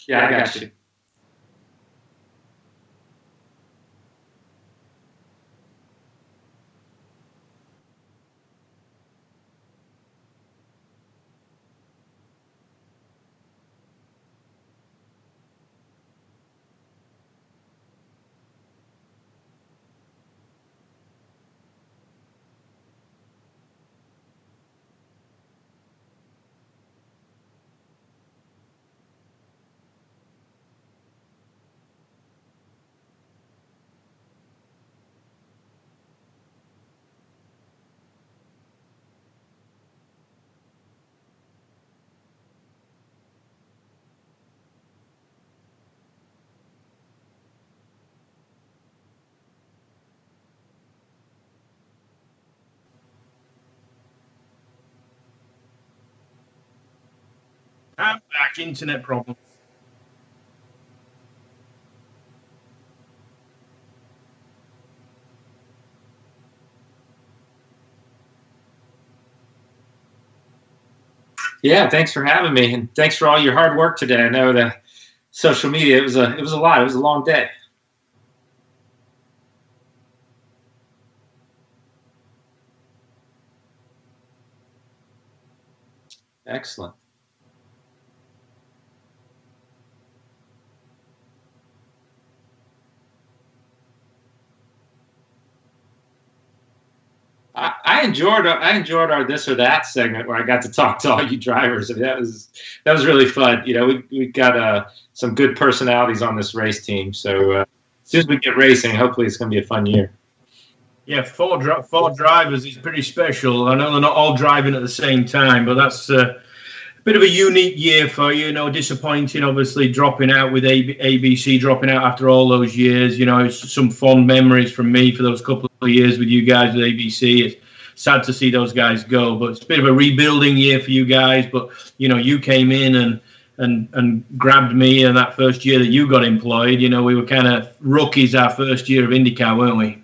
Yeah, I got you. I'm back. Internet problem. Yeah, thanks for having me, and thanks for all your hard work today. I know the social media, it was a lot. It was a long day. Excellent. I enjoyed our this or that segment where I got to talk to all you drivers. I mean, that was really fun. You know, we got some good personalities on this race team. So as soon as we get racing, hopefully it's going to be a fun year. Yeah, four drivers is pretty special. I know they're not all driving at the same time, but that's a bit of a unique year for you. You know, disappointing, obviously, dropping out with ABC, dropping out after all those years. You know, it's some fond memories from me for those couple of years with you guys with ABC. It's sad to see those guys go, but it's a bit of a rebuilding year for you guys. But, you know, you came in and grabbed me in that first year that you got employed. You know, we were kind of rookies our first year of IndyCar, weren't we?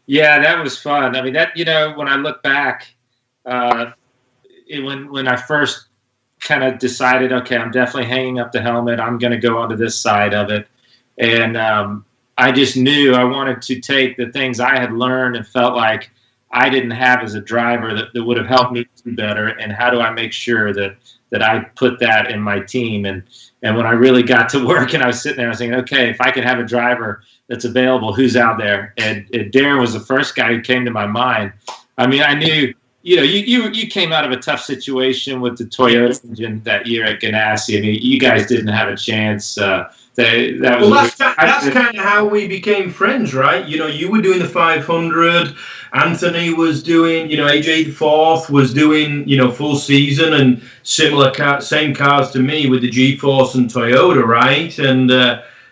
Yeah, that was fun. I mean, that, you know, when I look back, when I first kind of decided, okay, I'm definitely hanging up the helmet. I'm going to go onto this side of it. And I just knew I wanted to take the things I had learned and felt like I didn't have as a driver that would have helped me do better. And how do I make sure that I put that in my team? And when I really got to work and I was sitting there, I was thinking, okay, if I could have a driver that's available, who's out there? And Darren was the first guy who came to my mind. I mean, I knew, you know, you came out of a tough situation with the Toyota engine that year at Ganassi. I mean, you guys didn't have a chance. That's kind of how we became friends, right? You know, you were doing the 500. Anthony was doing, you know, AJ Foyt was doing, you know, full season and same cars to me with the G-Force and Toyota, right? And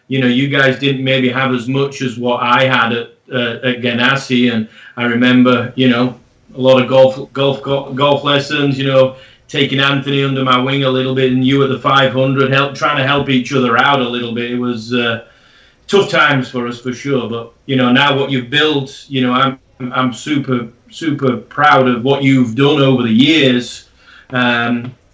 you know, you guys didn't maybe have as much as what I had at Ganassi, and I remember, you know, a lot of golf lessons, you know, taking Anthony under my wing a little bit, and you at the 500, trying to help each other out a little bit. It was tough times for us for sure, but you know, now what you've built, you know, I'm super proud of what you've done over the years.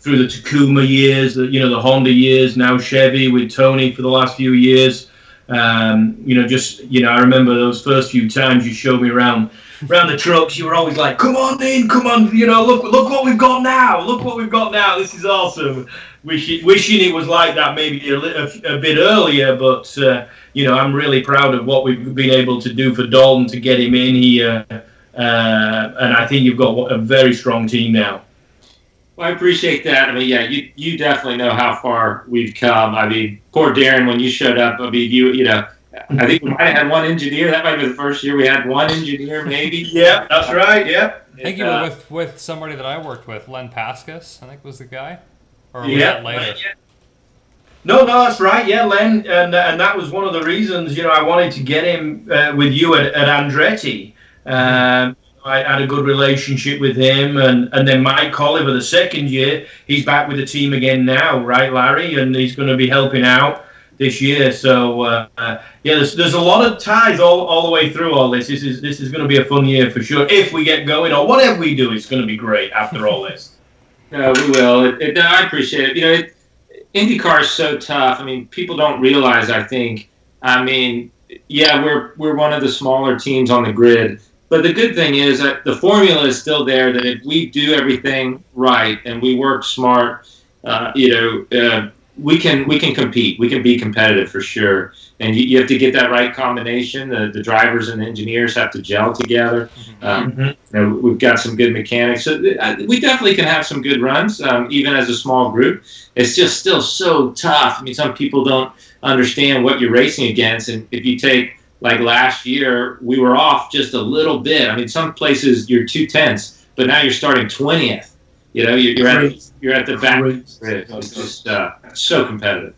Through the Takuma years, you know, the Honda years, now Chevy with Tony for the last few years. You know, just, you know, I remember those first few times you showed me around the trucks. You were always like, "Come on in, come on, you know, look what we've got now. Look what we've got now. This is awesome." Wishing it was like that maybe a bit earlier, but you know, I'm really proud of what we've been able to do for Dalton to get him in here, and I think you've got a very strong team now. Well, I appreciate that. I mean, yeah, you definitely know how far we've come. I mean, poor Darren, when you showed up, I mean, you know, I think we might have had one engineer. That might be the first year we had one engineer, maybe. Yeah, that's right. Yeah. I think you were with somebody that I worked with, Len Pascas, I think was the guy. Or was Yeah. that later? No, that's right. Yeah, Len, and that was one of the reasons, you know, I wanted to get him with you at Andretti. I had a good relationship with him, and then Mike Oliver the second year, he's back with the team again now, right, Larry? And he's going to be helping out this year. So yeah, there's a lot of ties all the way through all this. This is going to be a fun year for sure. If we get going, or whatever we do, it's going to be great after all this. No, we will. I appreciate it. You know, IndyCar is so tough. I mean, people don't realize, I think, yeah, we're one of the smaller teams on the grid. But the good thing is that the formula is still there, that if we do everything right and we work smart, we can compete. We can be competitive for sure. And you have to get that right combination. The drivers and the engineers have to gel together. We've got some good mechanics. So we definitely can have some good runs, even as a small group. It's just still so tough. I mean, some people don't understand what you're racing against. And if you take, like last year, we were off just a little bit. I mean, some places you're 2/10, but now you're starting 20th. You're at the back. It's just so competitive.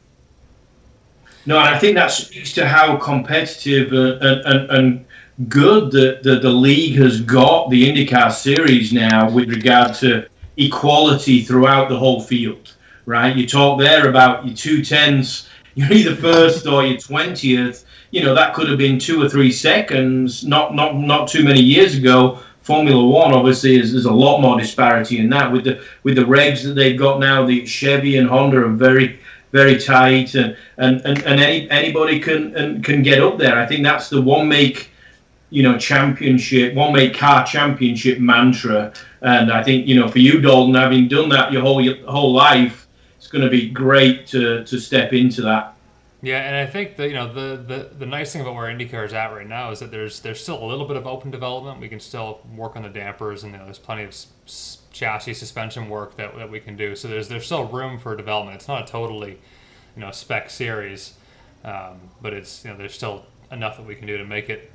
No, and I think that speaks to how competitive and good the league has got the IndyCar series now with regard to equality throughout the whole field, right? You talk there about your 2/10, you're either first or you're 20th. That could have been 2 or 3 seconds. Not too many years ago. Formula One, obviously, there's a lot more disparity in that. With the regs that they've got now, the Chevy and Honda are very, very tight, and anybody can get up there. I think that's the one make car championship mantra. And I think for you, Dalton, having done that your whole life, it's going to be great to step into that. Yeah, and I think that the nice thing about where IndyCar is at right now is that there's still a little bit of open development. We can still work on the dampers, and there's plenty of chassis suspension work that we can do. So there's still room for development. It's not a totally spec series, but it's there's still enough that we can do to make it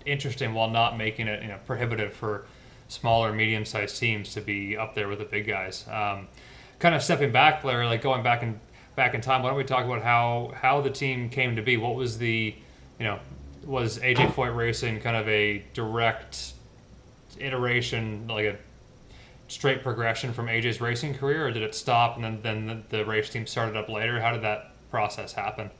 interesting while not making it prohibitive for smaller, medium-sized teams to be up there with the big guys. Kind of stepping back, Larry, like going back in time, why don't we talk about how the team came to be? What was was AJ Foyt Racing kind of a direct iteration, like a straight progression from AJ's racing career, or did it stop and then the race team started up later? How did that process happen?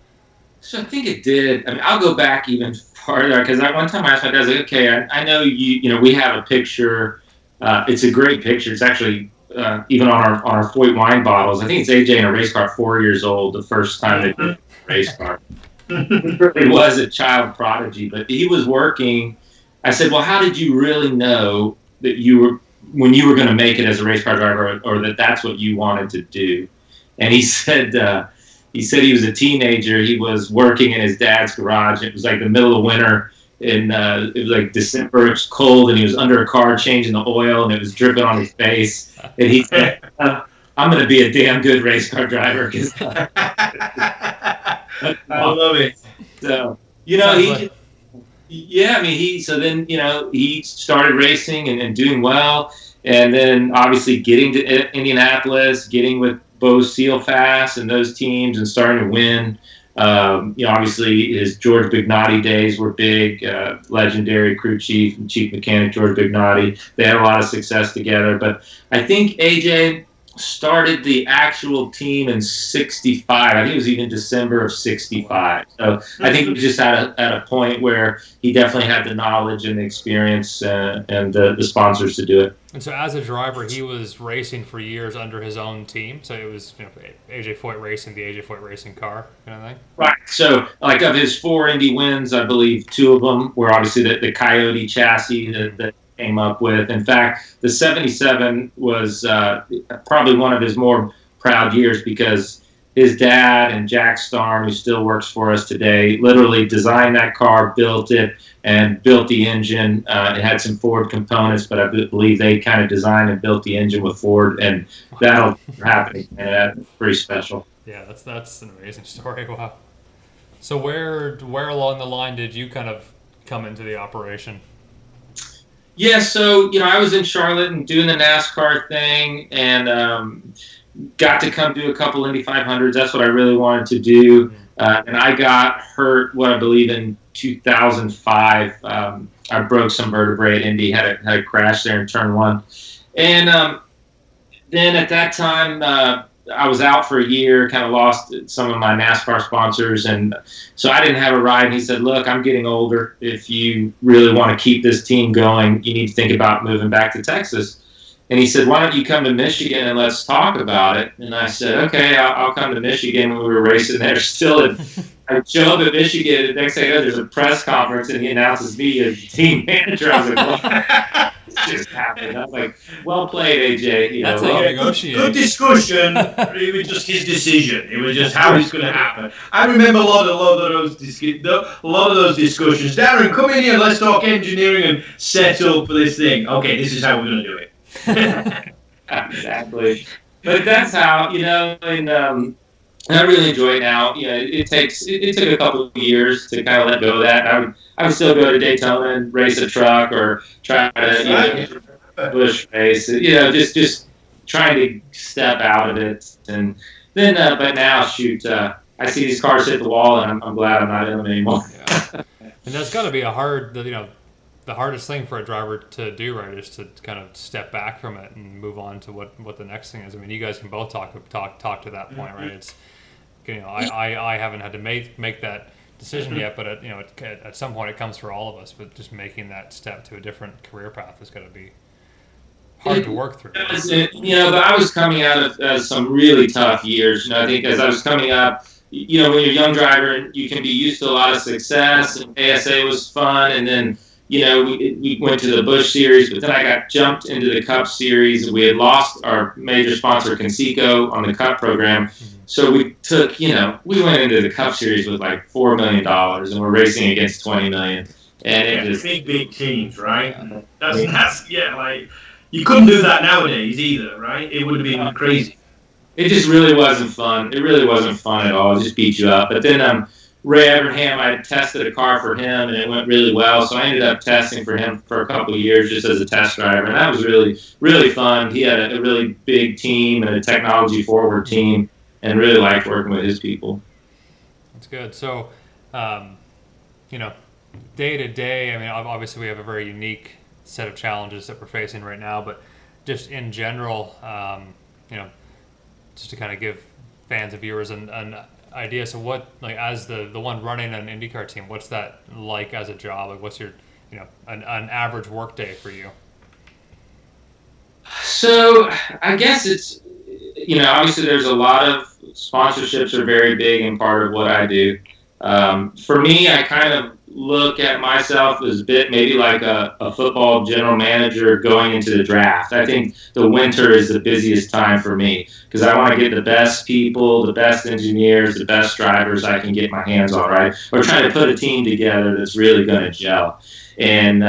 So I think it did. I mean, I'll go back even farther because one time I asked my dad, I was like, okay, I know we have a picture. It's a great picture. It's actually even on our Foyt wine bottles. I think it's AJ in a race car, 4 years old, the first time they did a race car. He really was a child prodigy, but he was working. I said, well, how did you really know that when you were going to make it as a race car driver, or that that's what you wanted to do? And he said he was a teenager. He was working in his dad's garage. It was like the middle of winter. It was like December. It was cold, and he was under a car changing the oil, and it was dripping on his face. And he said, "I'm going to be a damn good race car driver." I love it. So he started racing and doing well, and then obviously getting to Indianapolis, getting with Bo Sealfast and those teams, and starting to win. Obviously his George Bignotti days were big. Legendary crew chief and chief mechanic George Bignotti. They had a lot of success together. But I think AJ started the actual team in '65. I think it was even December of '65. So I think he was just at a point where he definitely had the knowledge and the experience and the sponsors to do it. And so as a driver, he was racing for years under his own team. So it was AJ Foyt Racing, the AJ Foyt Racing car kind of thing. Right. So like of his 4 Indy wins, I believe 2 of them were obviously the Coyote chassis that came up with. In fact, the 77 was probably one of his more proud years because his dad and Jack Starm, who still works for us today, literally designed that car, built it, and built the engine. It had some Ford components, but I believe they kind of designed and built the engine with Ford, and that'll happen. And that's pretty special. Yeah, that's an amazing story. Wow. So where along the line did you kind of come into the operation? Yeah, so I was in Charlotte and doing the NASCAR thing, and got to come do a couple Indy 500s. That's what I really wanted to do. And I got hurt, I believe in 2005. I broke some vertebrae at Indy, had a crash there in turn 1. And then at that time, I was out for a year, kind of lost some of my NASCAR sponsors. And so I didn't have a ride. And he said, look, I'm getting older. If you really want to keep this team going, you need to think about moving back to Texas. And he said, why don't you come to Michigan and let's talk about it? And I said, okay, I'll come to Michigan. When we were racing there still. And I show up at Michigan, and next thing I know, there's a press conference, and he announces me as team manager. I was like, well, this just happened. I was like, well played, AJ. That's how you negotiate. Good discussion. It was just his decision. It was just how it's going to happen. I remember a lot of those discussions. Darren, come in here. Let's talk engineering and set up for this thing. Okay, this is how we're going to do it. Exactly. But that's how, and I really enjoy it now. It took a couple of years to kind of let go of that. I would still go to Daytona and race a truck or try to bush race. Just trying to step out of it. And then, but now, shoot, I see these cars hit the wall, and I'm glad I'm not in them anymore. Yeah. And that's got to be the hardest thing for a driver to do, right, is to kind of step back from it and move on to what the next thing is. I mean, you guys can both talk to that point, right? It's, I haven't had to make that decision yet, but at some point it comes for all of us. But just making that step to a different career path is going to be hard to work through. But I was coming out of some really tough years. I think as I was coming up, when you're a young driver, you can be used to a lot of success, and ASA was fun, and then we went to the Busch Series, but then I got jumped into the Cup Series. We had lost our major sponsor, Conseco, on the Cup program. So we took, we went into the Cup Series with like $4 million, and we're racing against $20 million. And it just big teams, right? That's like you couldn't do that nowadays either, right? It would have been crazy. It just really wasn't fun. It really wasn't fun at all. It just beat you up. But then Ray Evernham, I tested a car for him, and it went really well. So I ended up testing for him for a couple of years just as a test driver, and that was really, really fun. He had a really big team and a technology-forward team, and really liked working with his people. That's good. So, day to day, I mean, obviously we have a very unique set of challenges that we're facing right now, but just in general, just to kind of give fans and viewers an idea. So what, like, as the one running an IndyCar team, what's that like as a job? Like, what's your, an average work day for you? So I guess it's, obviously there's a lot of sponsorships are very big and part of what I do. For me, I kind of look at myself as a bit maybe like a football general manager going into the draft. I think the winter is the busiest time for me because I want to get the best people, the best engineers, the best drivers I can get my hands on, right? Or trying to put a team together that's really going to gel. And,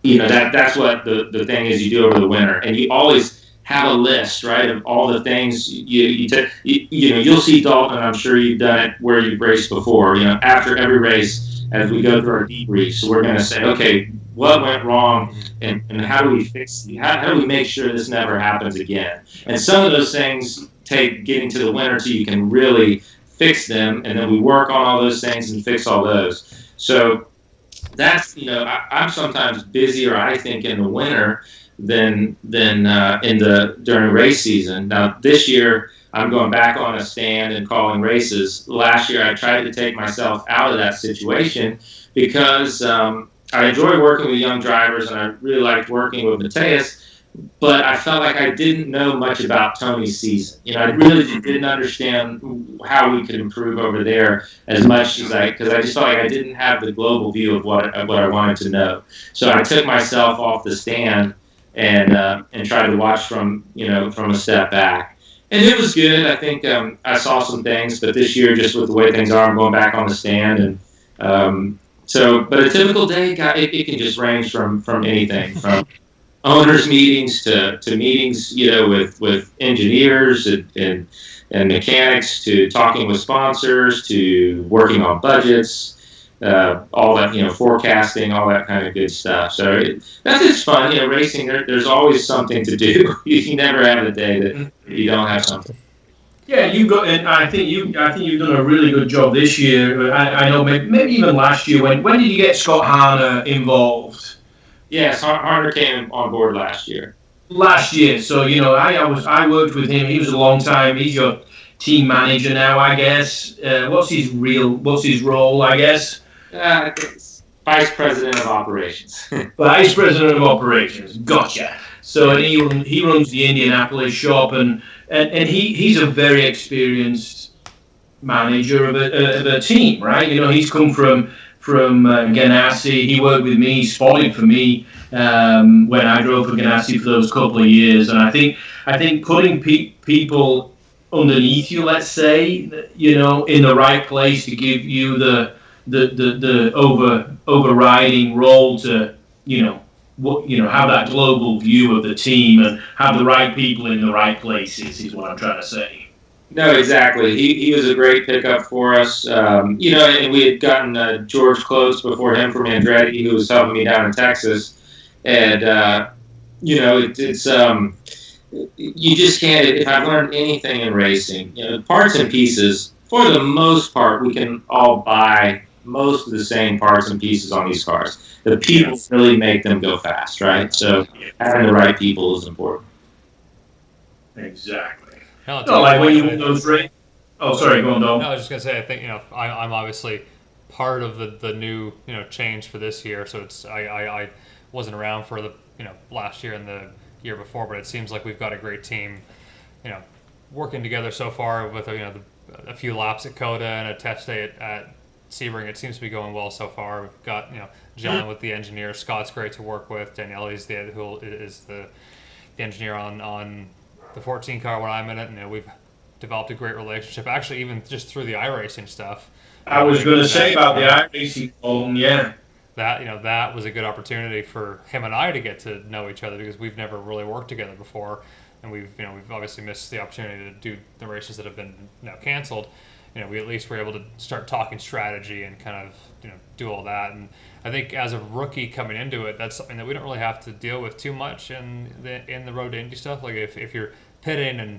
that's what the thing is you do over the winter. And you always have a list, right, of all the things you'll see Dalton. I'm sure you've done it where you've raced before. After every race, as we go through our debrief, so we're going to say, okay, what went wrong, and how do we fix it? How do we make sure this never happens again? And some of those things take getting to the winter so you can really fix them, and then we work on all those things and fix all those. So that's I'm sometimes busier, I think, in the winter than during race season. Now this year I'm going back on a stand and calling races. Last year I tried to take myself out of that situation because I enjoy working with young drivers and I really liked working with Mateus, but I felt like I didn't know much about Tony's season. I really didn't understand how we could improve over there as much as because I just felt like I didn't have the global view of what I wanted to know. So I took myself off the stand and tried to watch from a step back. And it was good. I think I saw some things, but this year, just with the way things are, I'm going back on the stand. And but a typical day, it can just range from anything, from owners' meetings to meetings, with engineers and mechanics, to talking with sponsors, to working on budgets. All that, forecasting, all that kind of good stuff. So that's just fun. Racing, there's always something to do. You never have a day that you don't have something. Yeah, and I think you've done a really good job this year. I know maybe even last year. When did you get Scott Harner involved? Yes, Harner came on board last year. Last year, so I worked with him. He was a long time. He's your team manager now, I guess. What's his role, I guess? Vice President of Operations. Vice President of Operations. Gotcha. So and he runs the Indianapolis shop, and he's a very experienced manager of a team, right? You know, he's come from Ganassi. He worked with me, spotted for me when I drove for Ganassi for those couple of years, and I think putting people underneath you, let's say, you know, in the right place to give you the overriding role to, have that global view of the team and have the right people in the right places is what I'm trying to say. No, exactly. He was a great pickup for us. And we had gotten George Close before him from Andretti, who was helping me down in Texas. And, it's you just can't, if I've learned anything in racing, parts and pieces, for the most part, we can all buy most of the same parts and pieces on these cars. The people really make them go fast, right? So having the right people is important. Exactly. Like when you win those races. Oh, sorry, go on, Dalton. No, I was just gonna say, I think I'm obviously part of the new change for this year. So it's I wasn't around for the last year and the year before, but it seems like we've got a great team, working together so far with a few laps at Coda and a test day at Sebring. It seems to be going well so far. We've got John with the engineer. Scott's great to work with. Daniele's who is the engineer on the 14 car when I'm in it, and we've developed a great relationship. Actually, even just through the iRacing stuff. I was going to say about the iRacing phone, yeah. That was a good opportunity for him and I to get to know each other because we've never really worked together before, and we've obviously missed the opportunity to do the races that have been now canceled. We at least were able to start talking strategy and kind of do all that. And I think as a rookie coming into it, that's something that we don't really have to deal with too much in the road to Indy stuff. Like if you're pitting and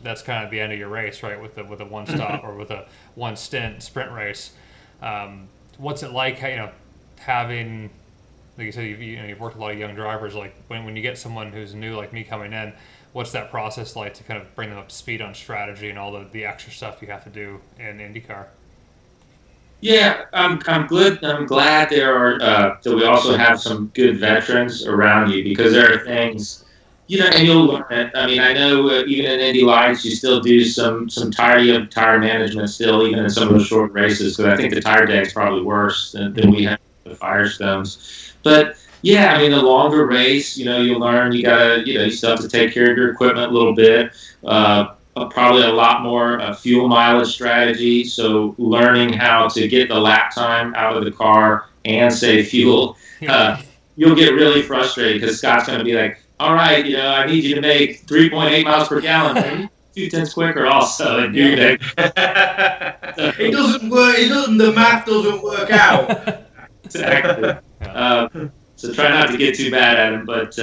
that's kind of the end of your race, right? With a one stop or with a one stint sprint race. What's it like? Having, like you said, you've worked with a lot of young drivers. Like when you get someone who's new like me coming in, what's that process like to kind of bring them up to speed on strategy and all the extra stuff you have to do in IndyCar? Yeah, I'm glad there are that we also have some good veterans around you, because there are things, and you'll learn it. I mean, I know even in Indy Lights, you still do some tire management still, even in some of the short races, because I think the tire day is probably worse than we have the Firestones. But yeah, I mean, the longer race, you'll learn you gotta, you still have to take care of your equipment a little bit. Probably a lot more fuel mileage strategy. So learning how to get the lap time out of the car and save fuel. You'll get really frustrated because Scott's going to be like, all right, I need you to make 3.8 miles per gallon. 2/10 quicker also. And it doesn't work. The math doesn't work out. Exactly. So try not to get too bad at him, but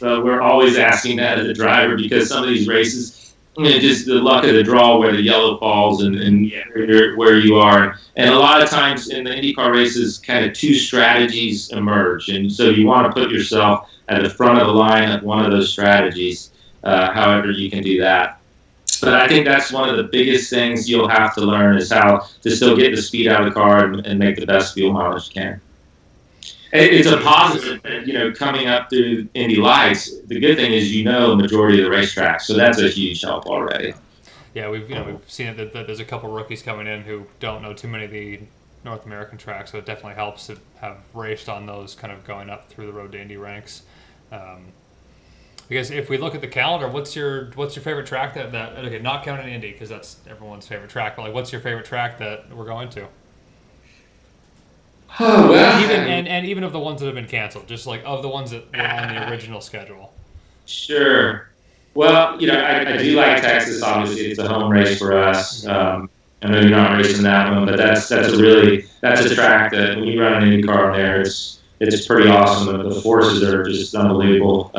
we're always asking that of the driver, because some of these races, just the luck of the draw where the yellow falls and where you are. And a lot of times in the IndyCar races, kind of two strategies emerge. And so you want to put yourself at the front of the line at one of those strategies, however you can do that. But I think that's one of the biggest things you'll have to learn, is how to still get the speed out of the car and make the best fuel mileage you can. It's a positive, coming up through Indy Lights. The good thing is, the majority of the racetracks, so that's a huge help already. Yeah, we've seen it that there's a couple rookies coming in who don't know too many of the North American tracks, so it definitely helps to have raced on those kind of going up through the road to Indy ranks. Because if we look at the calendar, what's your favorite track that okay, not counting Indy because that's everyone's favorite track, but like what's your favorite track that we're going to? Oh, well, even of the ones that have been canceled, just like of the ones that were on the original schedule. Sure. Well, I do like Texas. Obviously, it's a home race for us. I know you're not racing that one, but that's a track that when you run an IndyCar on there, it's pretty awesome. The forces are just unbelievable.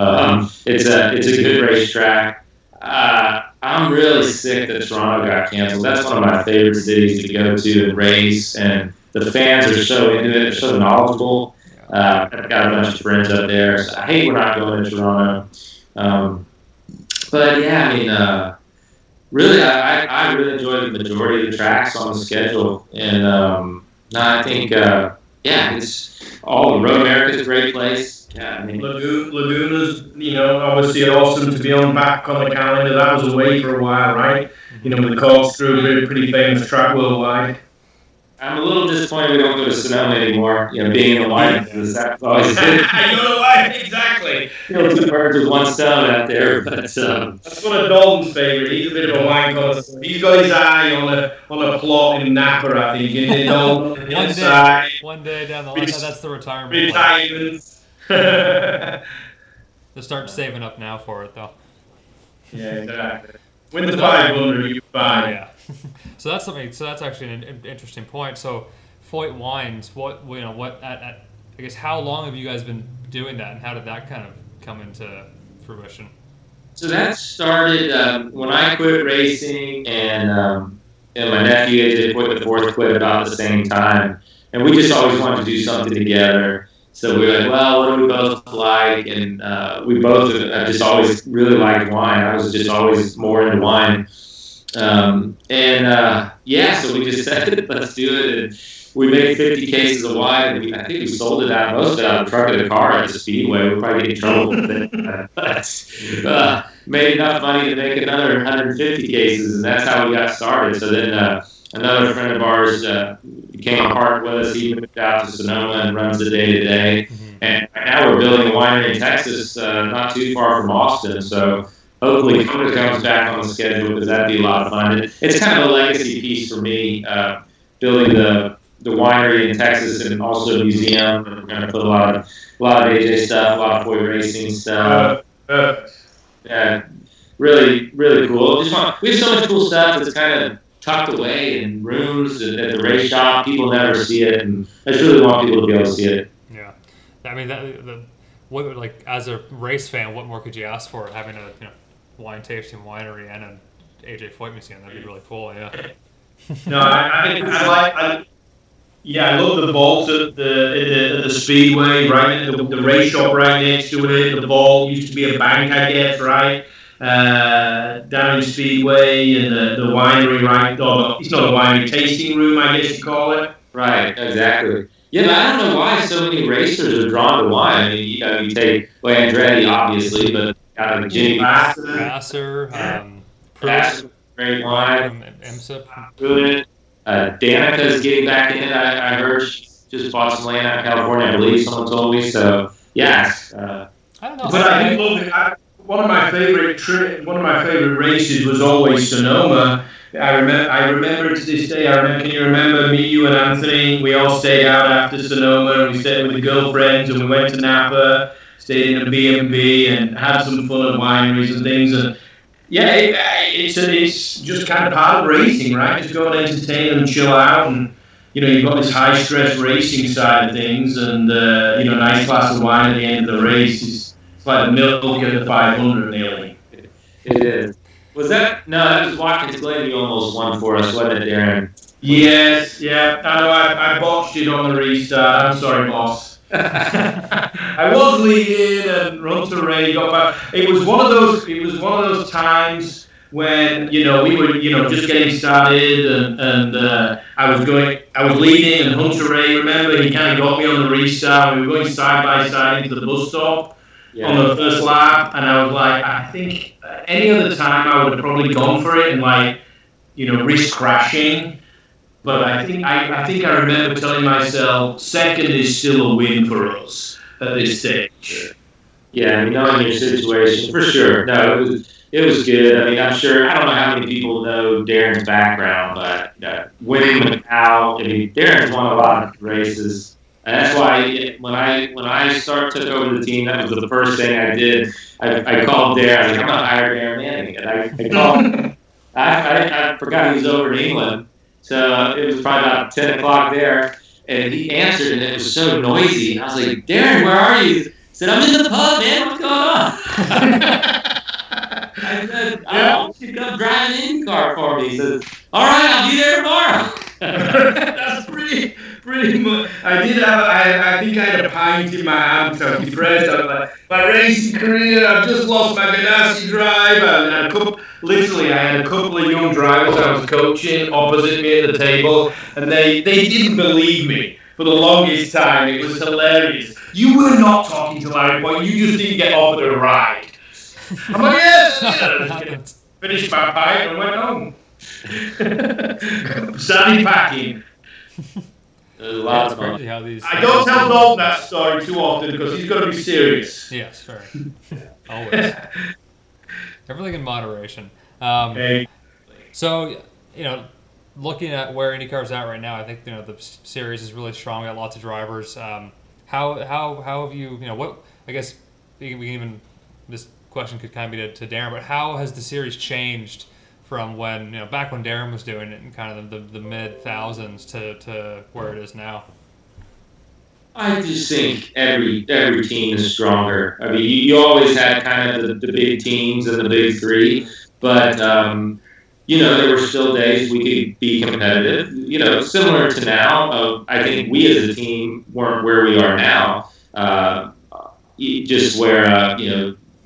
It's a good racetrack. I'm really sick that Toronto got canceled. That's one of my favorite cities to go to and race, and the fans are so into it. They're so knowledgeable. I've got a bunch of friends up there. So I hate we're not going to Toronto. But yeah, I mean, really, I really enjoy the majority of the tracks on the schedule. And I think yeah, it's all Road America's a great place. Yeah, I mean, Laguna's, obviously awesome to be back on the calendar. That was away for a while, right? With the corkscrew, pretty famous track worldwide. I'm a little disappointed we don't go to Sonoma anymore. Being in the wine, that's always I know why exactly. Two birds with one stone out there, but that's one of Dalton's favorite. He's a bit of a wine connoisseur. He's got his eye on a plot in Napa, I think. In Dalton, one day down the line, that's the retirement. To start saving up now for it, though. Yeah, exactly. Win the 500, you buy. Yeah. So that's something. So that's actually an interesting point. So, Foyt Wines. I guess how long have you guys been doing that, and how did that kind of come into fruition? So that started when I quit racing, and my nephew AJ Foyt Racing quit about the same time, and we just always wanted to do something together. So we were like, well, what do we both like? And we both just always really liked wine. I was just always more into wine. So we just said, let's do it. And we made 50 cases of wine. And I think we sold it out, most of it out of the trunk of the car at the Speedway. We'll probably get in trouble with it. But made enough money to make another 150 cases, and that's how we got started. So then another friend of ours became a partner with us. He moved out to Sonoma and runs it day to day. And right now we're building a winery in Texas, not too far from Austin. So hopefully COVID comes back on the schedule, because that'd be a lot of fun. It's kind of a legacy piece for me, building the winery in Texas and also a museum. We're going to put a lot of AJ stuff, a lot of Foyt Racing stuff. Yeah, really, really cool. We have so much cool stuff that's kind of tucked away in rooms at the race shop. People never see it, and I just really want people to be able to see it. Yeah, I mean, as a race fan, what more could you ask for? Having a wine tasting winery and an AJ Foyt museum, that'd be really cool. Yeah. No, I love the vault at the Speedway, right? The race shop right next to it. The vault used to be a bank, I guess, right? Down in Speedway, and the winery, right? Oh, it's not a winery, tasting room, I guess you call it. Right, exactly. Yeah, but I don't know why so many racers are drawn to wine. I mean, you take Andretti, obviously, but Jimmy Vassar, great wine. IMSA. Good. Danica's getting back in it. I heard she just bought some land out in California, I believe someone told me. So, yes. I don't know. But I do love it. One of my favorite races was always Sonoma. I remember to this day. Can you remember me, you, and Anthony? We all stayed out after Sonoma, and we stayed with the girlfriends, and we went to Napa, stayed in a B&B, and had some fun at wineries and things. And yeah, it's just kind of part of racing, right? Just go and entertain and chill out, and you've got this high stress racing side of things, and a nice glass of wine at the end of the race is like the milk at the 500 nearly. It is. That was Watkins Glen you almost won for us, wasn't it, Darren? Yes, yeah. I know I botched it on the restart. I'm sorry, boss. I was leading and run to Ray got back. It was one of those times when we were just getting started, and I was leading, and Hunter Ray, remember, he kind of got me on the restart. We were going side by side into the bus stop. Yeah. On the first lap, and I was like, I think any other time I would have probably gone for it and risk crashing. But I think I remember telling myself, second is still a win for us at this stage. Yeah, knowing your situation, for sure. No, it was good. I mean, I'm sure, I don't know how many people know Darren's background, but winning Macau, Darren's won a lot of races. And that's why when I took over the team, that was the first thing I did. I called Darren. I was like, I'm going to hire Darren Manning. And I called him. I forgot he was over in England. So it was probably about 10 o'clock there. And he answered, and it was so noisy. And I was like, Darren, where are you? He said, I'm in the pub, man. What's going on? I said, I want you to come drive an IndyCar for me. He says, all right, I'll be there tomorrow. That's pretty much. I think I had a pint in my hand, so I was depressed. I was like, my racing career, I've just lost my Ganassi drive. I had a couple of young drivers I was coaching opposite me at the table, and they didn't believe me. for the longest time. It was hilarious. You were not talking to Larry Foyt. You just didn't get offered a ride. I'm like, yes. Finished my pint and went home. Started packing. Lots of fun. I don't tell Dalton that story too often because he's got to be serious. Yes, very. Always. Everything in moderation. So, looking at where IndyCar's at right now, I think the series is really strong. We got lots of drivers. How have you? What? I guess we can even, this question could kind of be to Darren, but how has the series changed from when back when Darren was doing it in kind of the mid thousands to where it is now? I just think every team is stronger. I mean, you always had kind of the big teams and the big three, but there were still days we could be competitive. Similar to now. I think we as a team weren't where we are now. Just where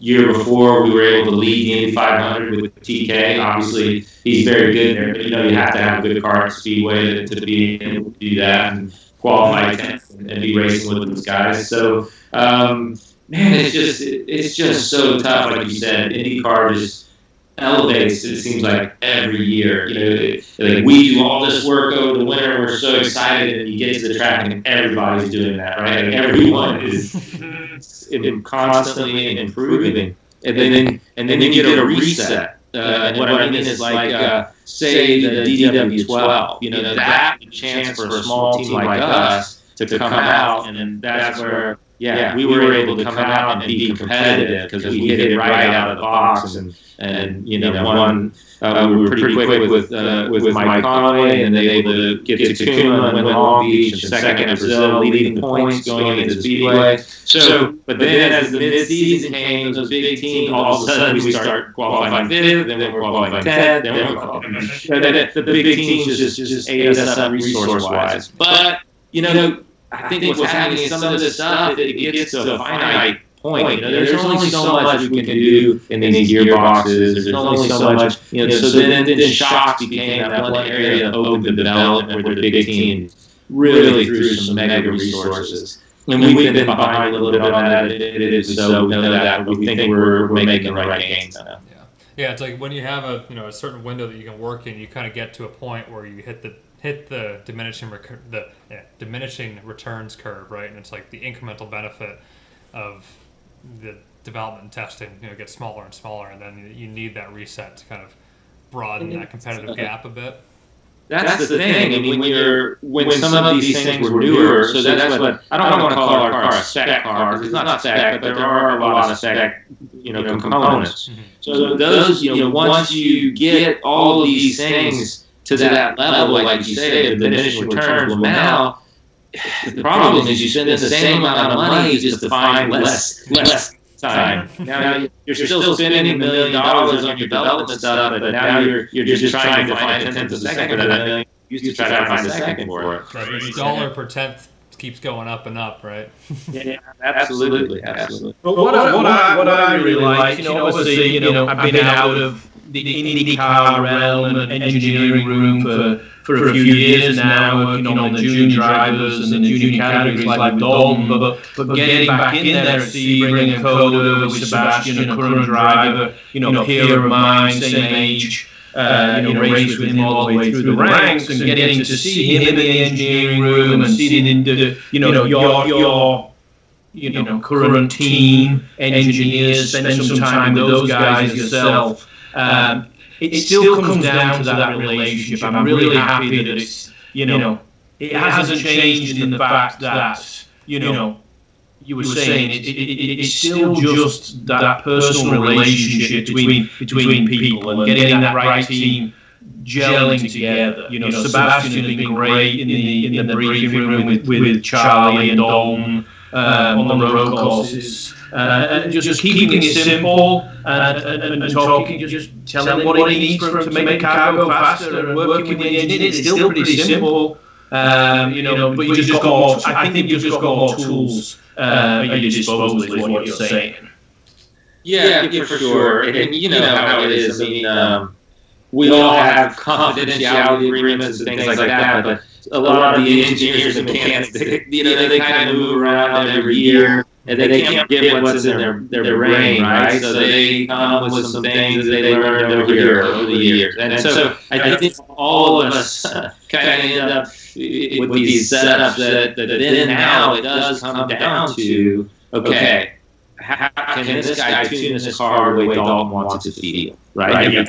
year before we were able to lead the Indy 500 with TK. Obviously, he's very good there. But, you have to have a good car at Speedway to be able to do that and qualify 10th and be racing with those guys. So, man, it's just so tough. Like you said, IndyCar just elevates. It seems like every year. Like we do all this work over the winter. We're so excited, and you get to the track, and everybody's doing that, right? Like everyone is constantly improving, and then you get a reset. And what I mean is like, say the DW12. That's a chance for a small team like us to come out, and that's where. Yeah, we were able to come out and be competitive because we hit it right out of the box, and one we were pretty quick with Mike Conway, and they were able to get to Tacoma and win Long Beach, and second in Brazil, leading the points going into Speedway. So, but then as the mid-season came, those big teams, all of a sudden we start qualifying 5th, then we're qualifying 10th, then we're qualifying. The big teams just ate us up resource-wise. But I think what's happening is some of this stuff, it gets to a finite point. There's only so much we can do in these gearboxes. There's only so much. So then shocks became that one area of open development where the big team really threw some mega resources. And we've been behind a little bit on that. It is so we know that, but we think we're making the right gains now. Yeah, it's like when you have a certain window that you can work in, you kind of get to a point where you hit the diminishing returns curve, right? And it's like the incremental benefit of the development and testing, gets smaller and smaller, and then you need that reset to kind of broaden that competitive gap a bit. That's the thing. I mean, when some of these things were newer, so that's what I don't want to call our car a spec car because it's not spec, but there are a lot of spec, components. Mm-hmm. So those, once you get all of these things to that level, like you say, the diminishing returns. Well, now the problem is you spend the same amount of money just to find less time. Now you're still spending $1 million on your development stuff, but now you're just trying to find a tenth of a second for that $1 million. You used to try to find a second for it. Right, the dollar per tenth keeps going up and up, right? Yeah, absolutely. But what I really like, obviously, I've been out of the IndyCar realm and engineering room for a few years now, working on the junior drivers and the junior categories like Dalton, but getting back in there at Sebring and Coda with Sebastian, a current driver, peer of mine, same age, race with him all the way through the ranks, and getting to see him in the engineering room and seeing your current team engineers, spend some time with those guys yourself. It still comes down to that relationship. I'm really happy that it's, it hasn't changed in the fact that, you were saying it's still just that personal relationship between people and getting that right team gelling together. Sebastian has been great in the briefing room with Charlie and Dalton on the road courses. And just keeping it simple and talking, just telling him what he needs to make the car go faster and working with the engineer. It's still pretty simple, but you just got more. I think you've just got more tools at your disposal, is what you're saying. Yeah, for sure. And you know how it is. I mean, we all have confidentiality agreements and things like that, but a lot of the engineers and mechanics, they kind of move around every year, and they can't forget what's in their brain, right? So they come with some things that they learned over the years. And so I think all of us kind of end up with these setups that then now it does come down to, okay, how can this guy tune this car the way Dalton wants it to feel, right? Yeah.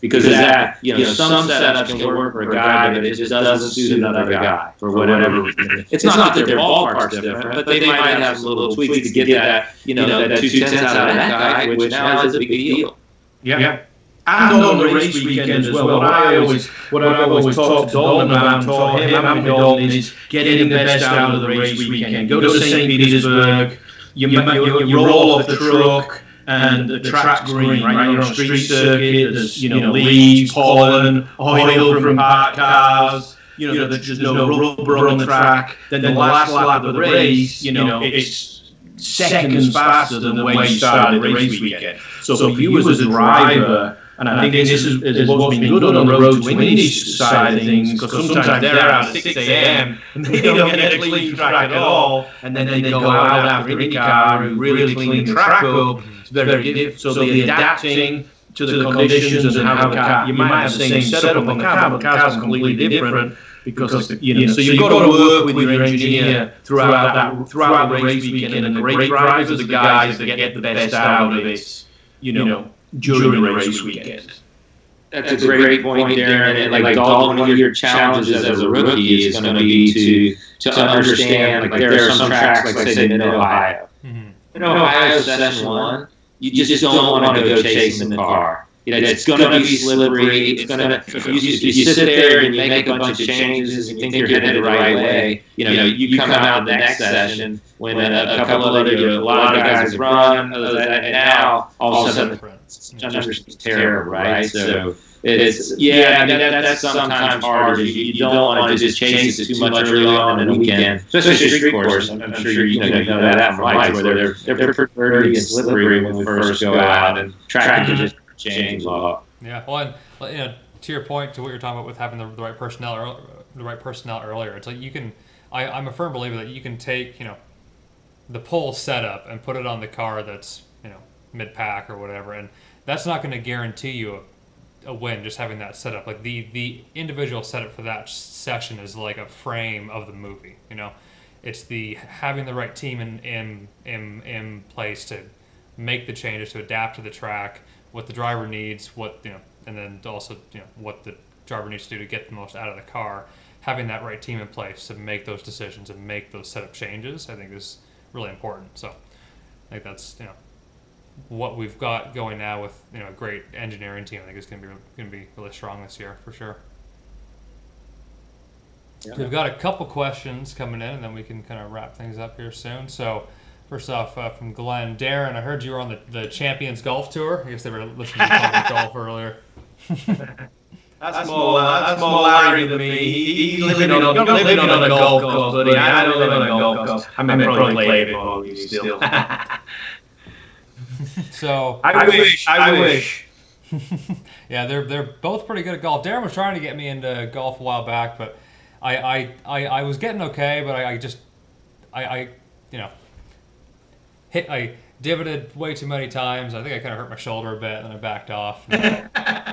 Because that, some setups can work for a guy, but it just doesn't suit another guy for whatever reason. It's not that their ballpark's different, but they might have some little tweaks to get that, that 2/10 out of that guy, which now is a big deal. Yeah. And on the race weekend as well. What I always talk to Dalton about, taught him and Dalton, is getting the best out of the race weekend. Go to St. Petersburg, you roll off the truck, and the track's green, right? You're on a street circuit. There's leaves, pollen, oil from parked cars. There's just no rubber on the track. Then the last lap of the race, it's seconds faster than the way you started the race weekend. So for you as a driver, and I think this is what's been good on the road to Indy side of things, because sometimes they're out at 6 a.m. and they don't get a clean track at all, and then they go out after IndyCar and really clean the track up. It's very difficult. So they're adapting to the conditions and how the car. You might have the same setup on the car, but the car's completely different. Because so you've got to work with your engineer throughout the race weekend, and the great drivers are the guys that get the best out of it, during the race weekend. That's a great point, Darren. And like Dalton, one of your challenges as a rookie is going to be to understand, like there are some tracks, like say Mid-Ohio. In Ohio Session 1, you just don't want to go chasing the car. It's going to be slippery. It's going to. You sit there and you make a bunch of changes and you think you're headed the right way. You come out the next session when a couple other, a lot of guys have run, and now all of a sudden it's terrible, right? So it's that's sometimes harder. You don't want to just chase it too much early on in a weekend, especially a street course. I'm sure you know that from life, where they're pretty dirty and slippery when we first go out, and track can just change a lot. Yeah, well, and to your point, to what you're talking about with having the right personnel earlier, it's like you can. I'm a firm believer that you can take the pull setup and put it on the car that's mid-pack or whatever, and that's not going to guarantee you a win just having that setup. Like the individual setup for that session is like a frame of the movie. It's the having the right team in place to make the changes, to adapt to the track, what the driver needs, and then also what the driver needs to do to get the most out of the car. Having that right team in place to make those decisions and make those setup changes, I think is really important. So I think that's what we've got going now with a great engineering team. I think it's going to be really strong this year for sure. Yeah. We've got a couple questions coming in, and then we can kind of wrap things up here soon. So first off, from Glenn, Darren, I heard you were on the Champions Golf Tour. I guess they were listening to golf earlier. That's more Larry than me. He's living on a golf course, buddy. I don't live on a golf course. I mean, probably play it for you still. So I wish. Yeah, they're both pretty good at golf. Darren was trying to get me into golf a while back, but I was getting okay, but I divoted way too many times. I think I kind of hurt my shoulder a bit, and then I backed off.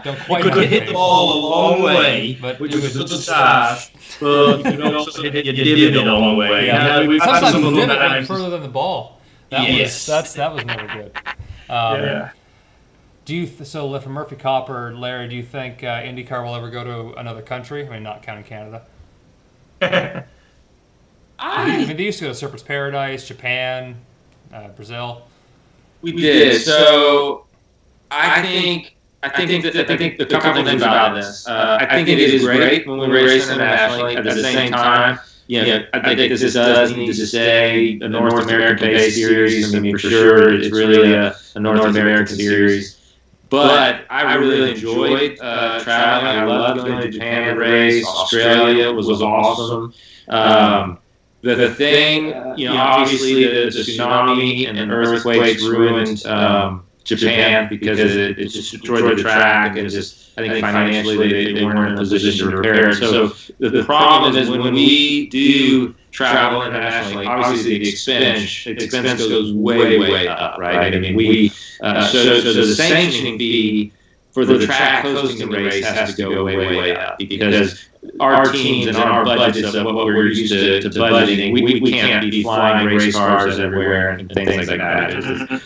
Don't quite you could hit the ball a long way, but which was a good start. But you could also hit your divot a long way. Yeah, sometimes the divot went further than the ball. That was never good. Yeah. So for Murphy Copper, Larry, do you think IndyCar will ever go to another country? I mean, not counting Canada. I mean, they used to go to Surfers Paradise, Japan, Brazil. We did. So I think the couple things about this. I think it is great when we race internationally. At the same time, I think this does need to stay a North American-based series. I mean, for sure, it's really a North American series. But I really enjoyed traveling. I loved going to Japan to race. Australia was awesome. The thing, obviously the tsunami and earthquakes ruined Japan because it just destroyed the track, and just I think financially they weren't in a position to repair it. So the problem is when we do travel internationally, obviously the expense goes way up, right? I mean, we so the sanctioning fee for the track hosting the race has to go way up, because our teams and our budgets of what we're used to budgeting, we can't be flying race cars everywhere and things like that.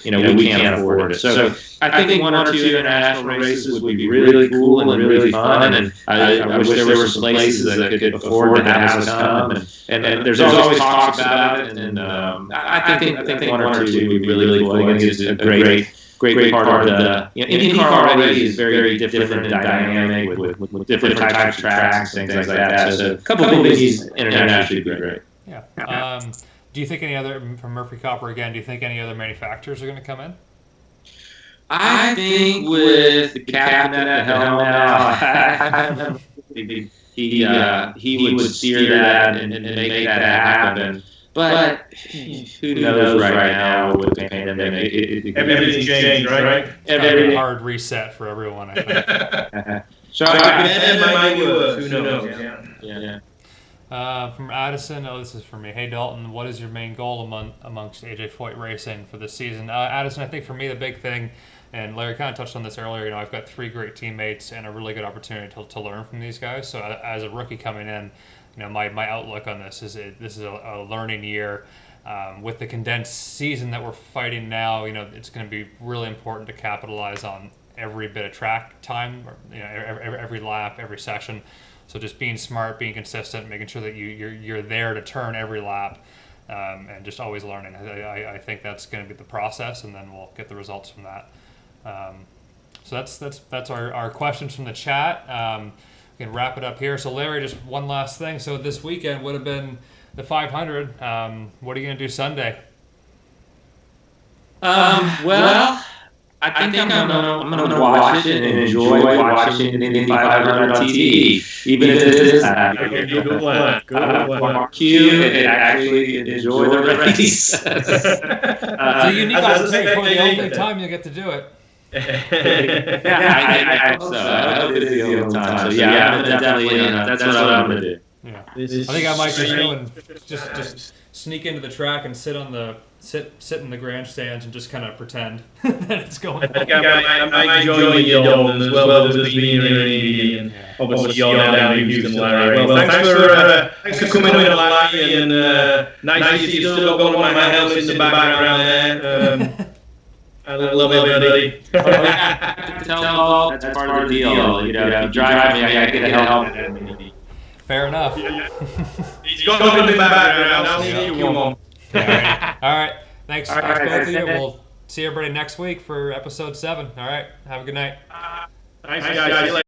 We can't afford it. So I think one or two international races would be really cool and really fun, and I wish there were some places that could afford to have us come. And there's always talks about it, and I think one or two would be really cool. I think it's a great part of the IndyCar already is very different and dynamic with different types of tracks and things like that. So a couple of these internationally would be great. Yeah. Do you think any other, from Murphy Copper again, do you think any other manufacturers are going to come in? I think with the captain at the helm now, he would steer that and make that happen. But who knows right now with the pandemic? Everything's changed, right? Every hard reset for everyone, I think. So who knows? Yeah. From Addison, this is for me. Hey Dalton, what is your main goal amongst AJ Foyt Racing for this season? Addison, I think for me the big thing, and Larry kind of touched on this earlier, I've got 3 great teammates and a really good opportunity to learn from these guys. So as a rookie coming in, my outlook on this is a learning year. With the condensed season that we're fighting now, it's going to be really important to capitalize on every bit of track time, every lap, every session. So just being smart, being consistent, making sure that you're there to turn every lap, and just always learning. I think that's going to be the process, and then we'll get the results from that. So that's our questions from the chat. We can wrap it up here. So Larry, just one last thing. So this weekend would have been the 500. What are you going to do Sunday? Well, I think I'm gonna watch it and enjoy watching an Indy 500 on TV, even if it is barbecue and actually enjoy the race. So unique opportunity for the only time you get to do it. I hope so. I hope it is the only time. So I'm definitely that's what I'm gonna do. Yeah, I think I might just go and just sneak into the track and sit in the grandstands and just kind of pretend that it's going on. I might join you, Dalton, as well as being in Indy, and obviously you're down in Houston, Larry. Well, thanks for coming in, Larry, and nice to see you still got one of my helmets in the background there. I love everybody. Tell them all that's part of the deal. If you drive me, I get a helmet. Fair enough. He's got one in the background. I'll need you one. All right. Thanks both of you. We'll see everybody next week for episode 7. All right. Have a good night. Thanks, guys.